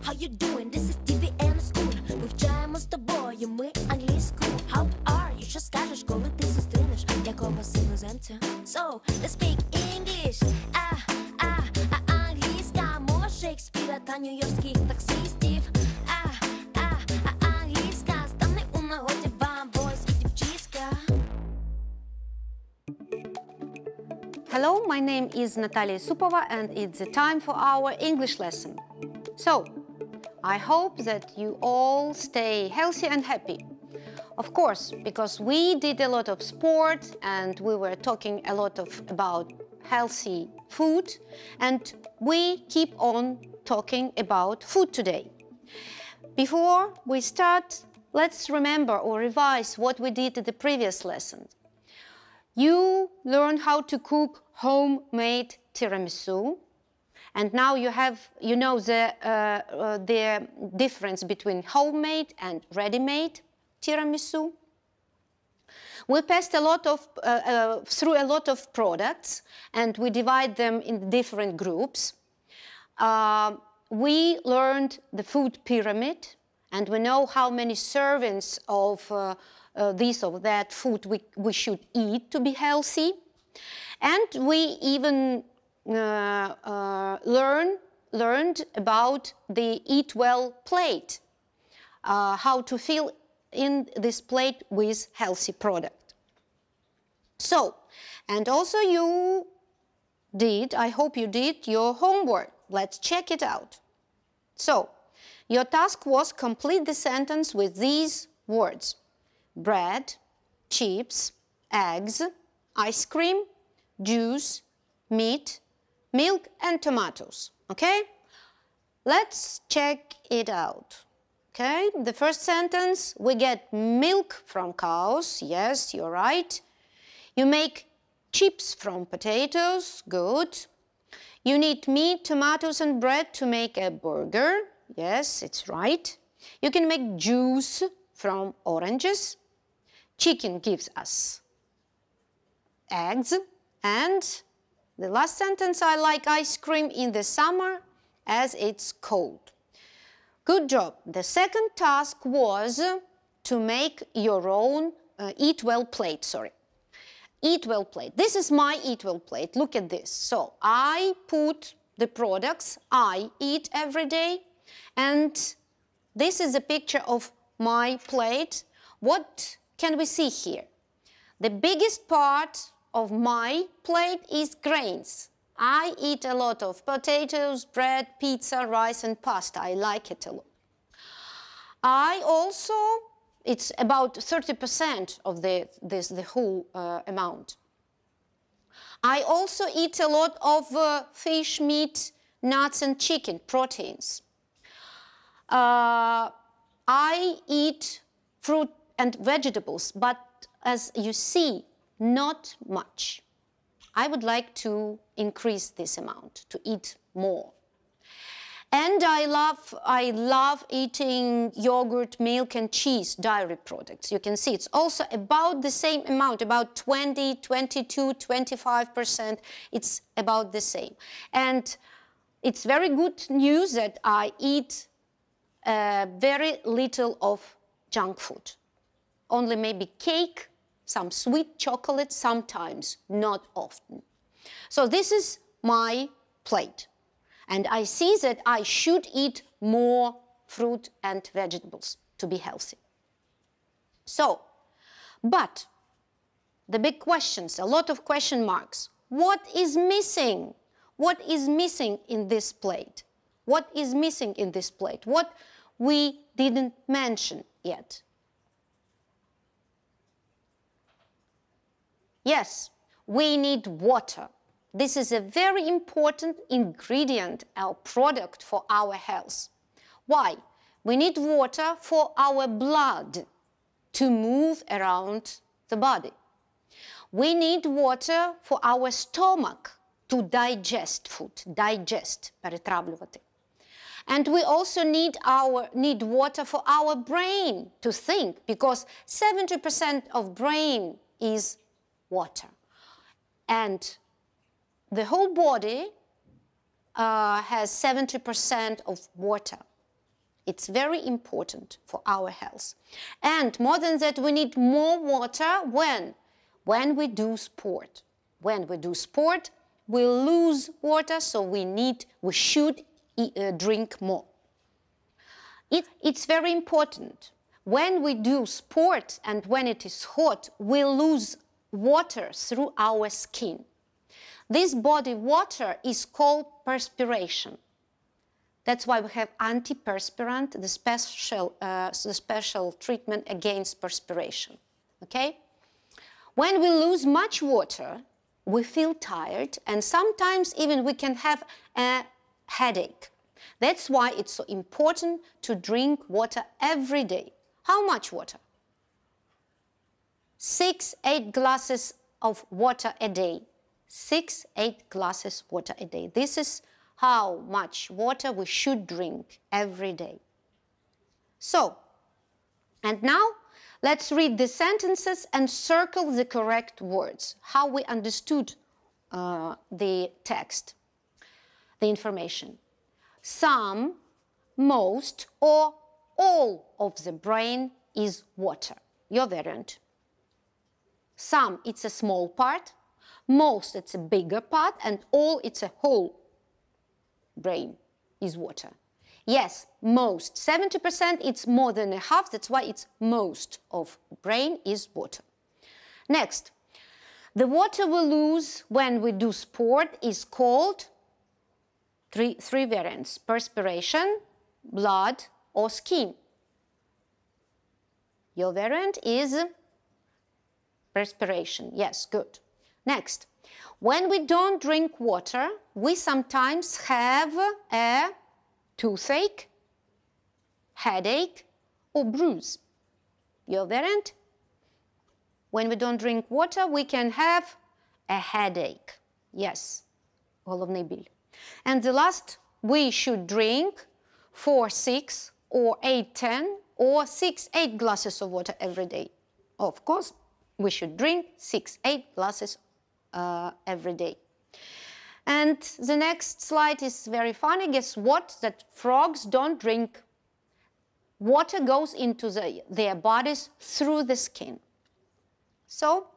how you doing? This is TV and School. Вивчаємо з тобою ми англійську. How are you? Що скажеш, коли ти зустрінеш якогось іноземця? So, let's speak English. Англійська мова Шекспіра та нью-йоркських таксистів. Англійська стане у нагоді вам, бойс і дівчиська. Hello, my name is Natalia Supova and it's the time for our English lesson. So, I hope that you all stay healthy and happy. Of course, because we did a lot of sport and we were talking a lot about healthy food, and we keep on talking about food today. Before we start, let's remember or revise what we did in the previous lesson. You learned how to cook homemade tiramisu, and now you know the difference between homemade and ready-made tiramisu. We passed through a lot of products, and we divide them in different groups. We learned the food pyramid, and we know how many servings of this or that food we should eat to be healthy. And we even learned about the Eat Well plate, how to fill in this plate with healthy product. So, and also you did, I hope you did, your homework. Let's check it out. So, your task was complete the sentence with these words: bread, chips, eggs, ice cream, juice, meat, milk, and tomatoes. Okay? Let's check it out. Okay? The first sentence, we get milk from cows. Yes, you're right. You make chips from potatoes. Good. You need meat, tomatoes, and bread to make a burger. Yes, it's right. You can make juice from oranges. Chicken gives us eggs. And the last sentence, I like ice cream in the summer as it's cold. Good job. The second task was to make your own Eat Well plate, Eat Well plate. This is my Eat Well plate. Look at this. So I put the products I eat every day, and this is a picture of my plate. What can we see here? The biggest part of my plate is grains. I eat a lot of potatoes, bread, pizza, rice, and pasta. I like it a lot. It's about 30% of the whole amount. I also eat a lot of fish, meat, nuts, and chicken, proteins. I eat fruit and vegetables, but as you see, not much. I would like to increase this amount, to eat more. And I love eating yogurt, milk, and cheese, dairy products. You can see it's also about the same amount, about 20, 22, 25%. It's about the same. And it's very good news that I eat very little of junk food. Only maybe cake, some sweet chocolate sometimes, not often. So this is my plate. And I see that I should eat more fruit and vegetables to be healthy. So, but the big questions, a lot of question marks. What is missing? What is missing in this plate? What is missing in this plate? What we didn't mention yet? Yes, we need water. This is a very important ingredient or product for our health. Why? We need water for our blood to move around the body. We need water for our stomach to digest food, перетравлювати. And we also need water for our brain to think, because 70% of brain is water. And the whole body has 70% of water. It's very important for our health. And more than that, we need more water when we do sport. When we do sport, we lose water, so we should drink more. It's very important. When we do sport and when it is hot, we lose water through our skin. This body water is called perspiration. That's why we have antiperspirant, the special treatment against perspiration. Okay? When we lose much water, we feel tired, and sometimes even we can have a headache. That's why it's so important to drink water every day. How much water? 6-8 glasses of water a day. 6-8 glasses water a day. This is how much water we should drink every day. So, and now let's read the sentences and circle the correct words. How we understood the text, the information. Some, most, or all of the brain is water. Your variant. Some, it's a small part. Most, it's a bigger part. And all, it's a whole brain is water. Yes, most. 70%, it's more than a half. That's why it's most of brain is water. Next, the water we lose when we do sport is called three variants: perspiration, blood, or skin. Your variant is perspiration. Yes, good. Next, when we don't drink water, we sometimes have a toothache, headache, or bruise. Your variant? When we don't drink water, we can have a headache. Yes, головний біль. And the last, we should drink 4-6 or 8-10 or 6-8 glasses of water every day. Of course, we should drink 6-8 glasses every day. And the next slide is very funny. Guess what? That frogs don't drink. Water goes into their bodies through the skin. So,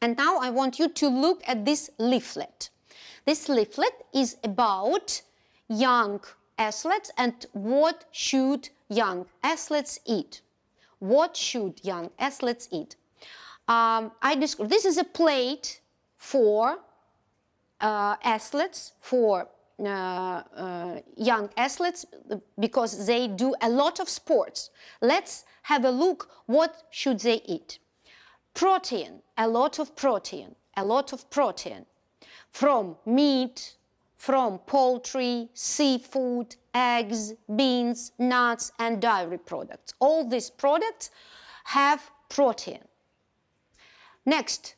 and now I want you to look at this leaflet. This leaflet is about young athletes and what should young athletes eat. What should young athletes eat? This is a plate for athletes, for young athletes, because they do a lot of sports. Let's have a look. What should they eat? Protein, a lot of protein, from meat, from poultry, seafood, eggs, beans, nuts, and dairy products. All these products have protein. Next,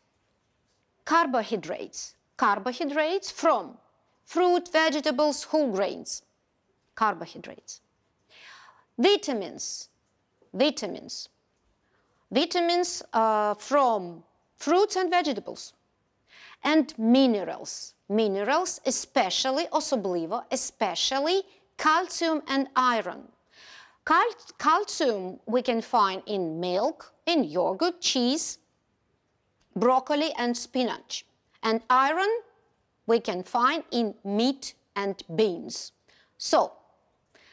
carbohydrates. Carbohydrates from fruit, vegetables, whole grains. Carbohydrates. Vitamins. Vitamins from fruits and vegetables. And minerals. Minerals, especially, especially calcium and iron. Calcium we can find in milk, in yogurt, cheese, broccoli and spinach. And iron we can find in meat and beans. So,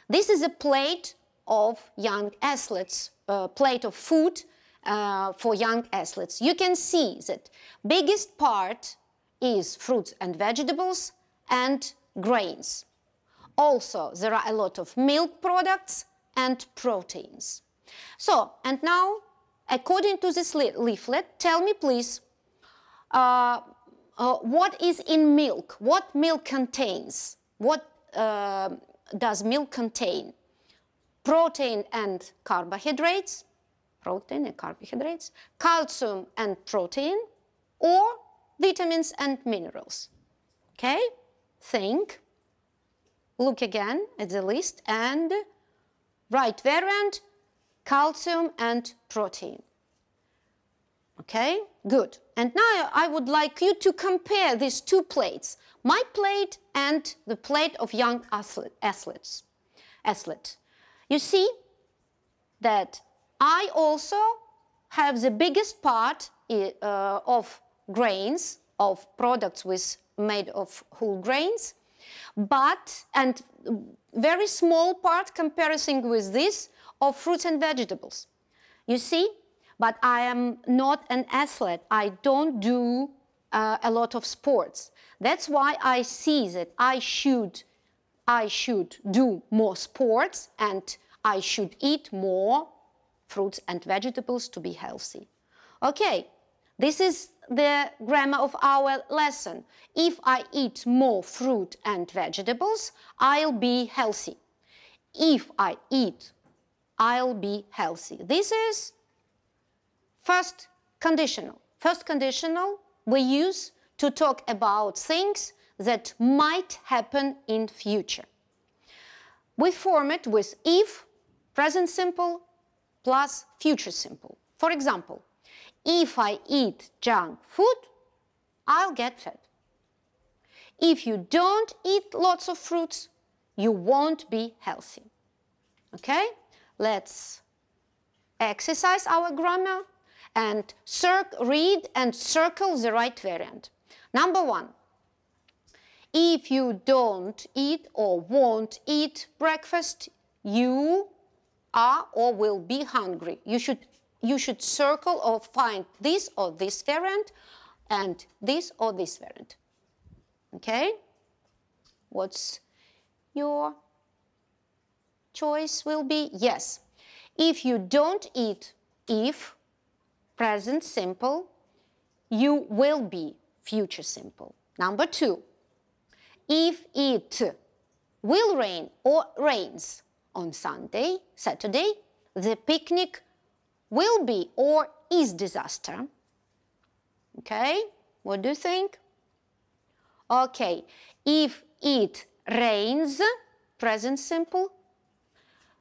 this is a plate of young athletes, plate of food for young athletes. You can see that biggest part is fruits and vegetables and grains. Also, there are a lot of milk products and proteins. So, and now, according to this leaflet, tell me please, what is in milk? What milk contains? What does milk contain? Protein and carbohydrates, calcium and protein, or vitamins and minerals. Okay? Think. Look again at the list and write variant, calcium and protein. Okay? Good. And now I would like you to compare these two plates, my plate and the plate of young athlete. You see that I also have the biggest part of grains, of products made of whole grains, and very small part comparison with this of fruits and vegetables. You see, but I am not an athlete. I don't do a lot of sports. That's why I see that I should do more sports and I should eat more fruits and vegetables to be healthy. Okay, this is the grammar of our lesson. If I eat more fruit and vegetables, I'll be healthy. If I eat, I'll be healthy. This is first conditional. First conditional we use to talk about things that might happen in future. We form it with if, present simple, plus future simple. For example, if I eat junk food, I'll get fat. If you don't eat lots of fruits, you won't be healthy. Okay? Let's exercise our grammar and read and circle the right variant. Number 1. If you don't eat or won't eat breakfast, you are or will be hungry. You should circle or find this or this variant and this or this variant. Okay? What's your choice will be? Yes. If you don't eat, if, present simple, you will be, future simple. Number 2. If it will rain or rains on Saturday, the picnic will be or is disaster. Okay, what do you think? Okay, if it rains, present simple,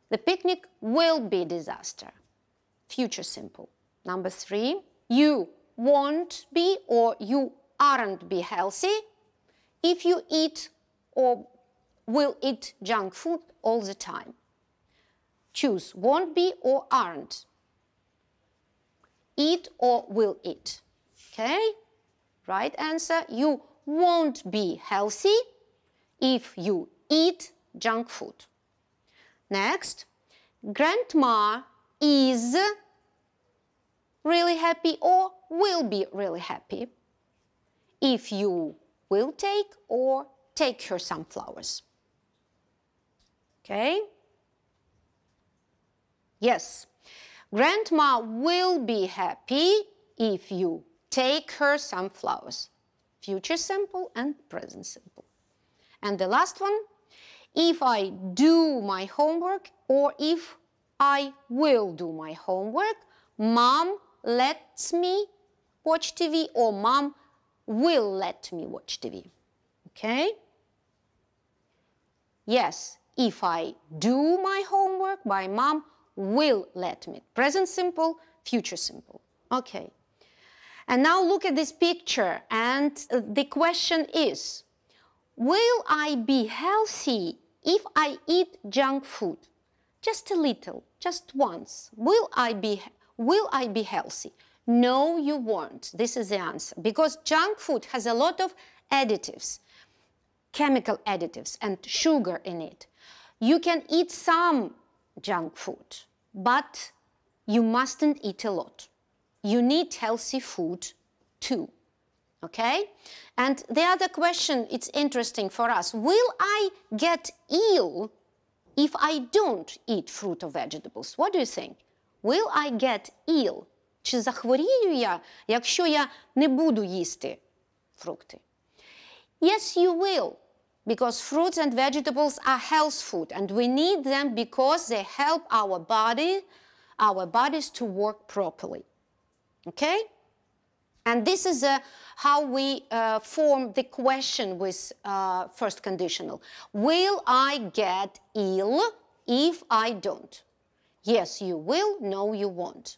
the picnic will be disaster, future simple. Number 3, you won't be or you aren't be healthy if you eat or will eat junk food all the time. Choose won't be or aren't. Eat or will eat. Okay? Right answer, you won't be healthy if you eat junk food. Next, grandma is really happy or will be really happy if you will take or take her some flowers. Okay? Yes, grandma will be happy if you take her some flowers. Future simple and present simple. And the last one, if I do my homework or if I will do my homework, mom lets me watch TV or mom will let me watch TV. Okay? Yes, if I do my work, my mom will let me. Present simple, future simple. Okay. And now look at this picture, and the question is, will I be healthy if I eat junk food? Just a little, just once. Will I be healthy? No, you won't. This is the answer. Because junk food has a lot of additives, chemical additives and sugar in it. You can eat some junk food, but you mustn't eat a lot. You need healthy food too. Okay? And the other question, it's interesting for us. Will I get ill if I don't eat fruit or vegetables? What do you think? Will I get ill? Чи захворію я, якщо я не буду їсти фрукти? Yes, you will. Because fruits and vegetables are health food, and we need them because they help our bodies to work properly. Okay? And this is how we form the question with first conditional. Will I get ill if I don't? Yes, you will. No, you won't.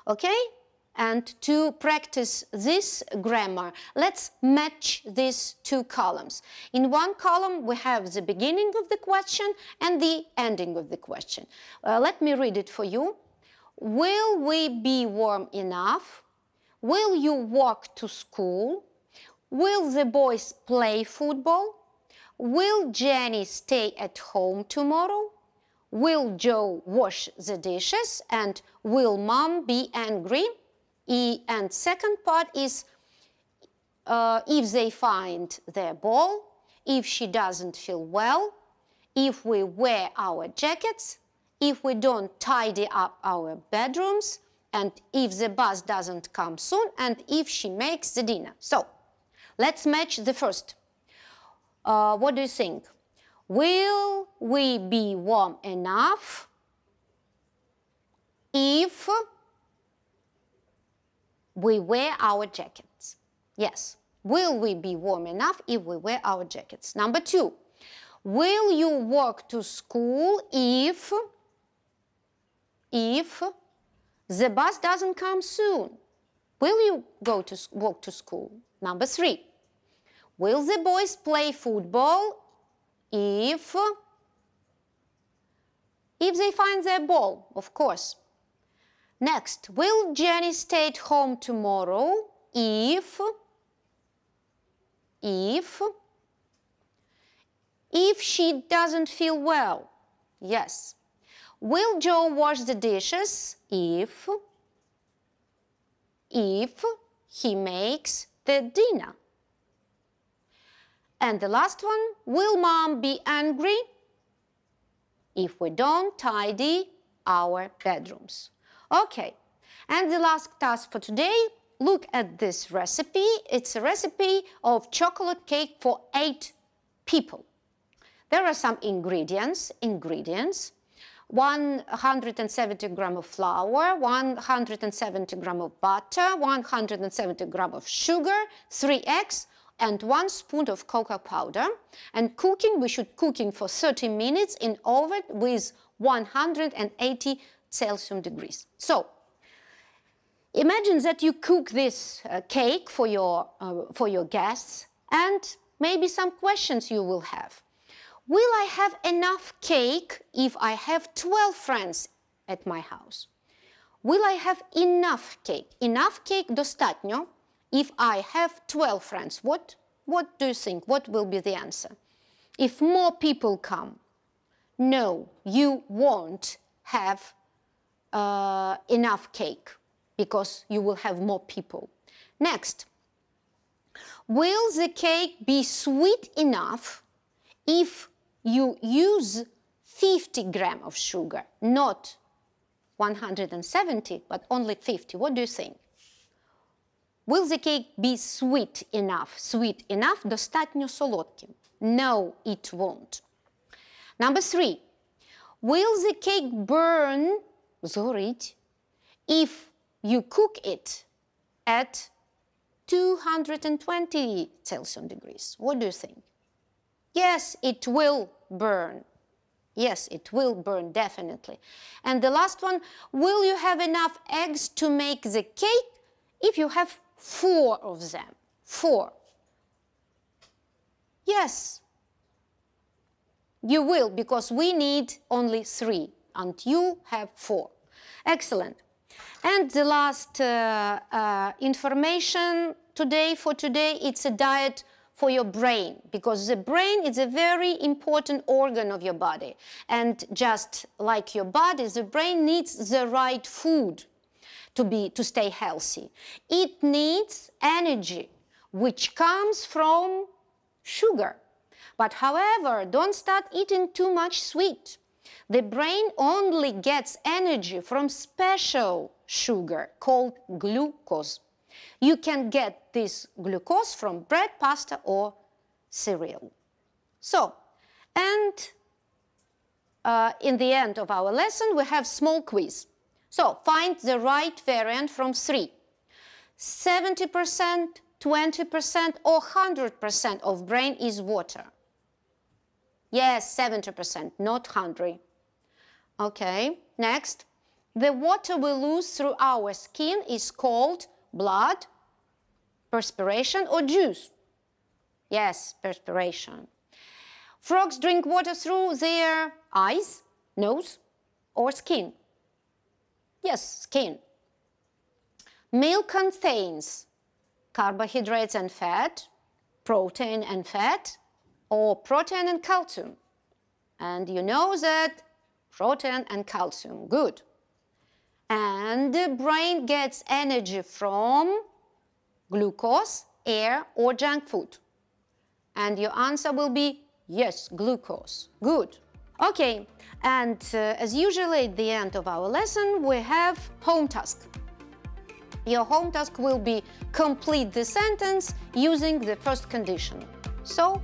Okay? And to practice this grammar, let's match these two columns. In one column, we have the beginning of the question and the ending of the question. Let me read it for you. Will we be warm enough? Will you walk to school? Will the boys play football? Will Jenny stay at home tomorrow? Will Joe wash the dishes? And will Mom be angry? And second part is if they find their ball, if she doesn't feel well, if we wear our jackets, if we don't tidy up our bedrooms, and if the bus doesn't come soon, and if she makes the dinner. So, let's match the first. What do you think? Will we be warm enough if we wear our jackets? Yes. Will we be warm enough if we wear our jackets? Number 2. Will you walk to school if the bus doesn't come soon? Will you walk to school? Number 3. Will the boys play football if they find their ball? Of course. Next, will Jenny stay at home tomorrow if she doesn't feel well? Yes. Will Joe wash the dishes if he makes the dinner? And the last one, will Mom be angry if we don't tidy our bedrooms? Okay, and the last task for today, look at this recipe. It's a recipe of chocolate cake for 8 people. There are some ingredients. 170 grams of flour, 170 grams of butter, 170 grams of sugar, 3 eggs, and 1 spoon of cocoa powder. And cooking, we should cooking for 30 minutes in oven with 180 Celsius degrees. So, imagine that you cook this cake for your guests, and maybe some questions you will have. Will I have enough cake if I have 12 friends at my house? Will I have enough cake? Enough cake достатньо if I have 12 friends. What do you think? What will be the answer? If more people come, no, you won't have enough cake because you will have more people. Next, will the cake be sweet enough if you use 50 grams of sugar, not 170, but only 50? What do you think? Will the cake be sweet enough? Sweet enough, достатньо солодким? No, it won't. Number 3. Will the cake burn, згорить, if you cook it at 220 Celsius degrees? What do you think? Yes, it will burn. Yes, it will burn, definitely. And the last one, will you have enough eggs to make the cake if you have 4 of them? 4. Yes, you will, because we need only 3, and you have 4. Excellent. And the last information for today, it's a diet for your brain, because the brain is a very important organ of your body. And just like your body, the brain needs the right food to stay healthy. It needs energy, which comes from sugar. But however, don't start eating too much sweet. The brain only gets energy from special sugar called glucose. You can get this glucose from bread, pasta, or cereal. So, and in the end of our lesson, we have small quiz. So, find the right variant from 3. 70%, 20%, or 100% of brain is water. Yes, 70%, not 100. Okay, next. the water we lose through our skin is called blood, perspiration, or juice? Yes, perspiration. Frogs drink water through their eyes, nose, or skin? Yes, skin. Milk contains carbohydrates and fat, protein and fat, or protein and calcium. And you know that protein and calcium, good. And the brain gets energy from glucose, air, or junk food. And your answer will be yes, glucose. Good. Okay, and as usually at the end of our lesson, we have home task. Your home task will be complete the sentence using the first condition. So,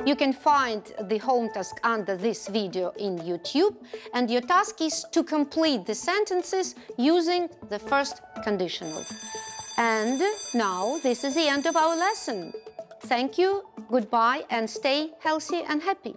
you can find the home task under this video in YouTube, and your task is to complete the sentences using the first conditional. And now this is the end of our lesson. Thank you, goodbye, and stay healthy and happy.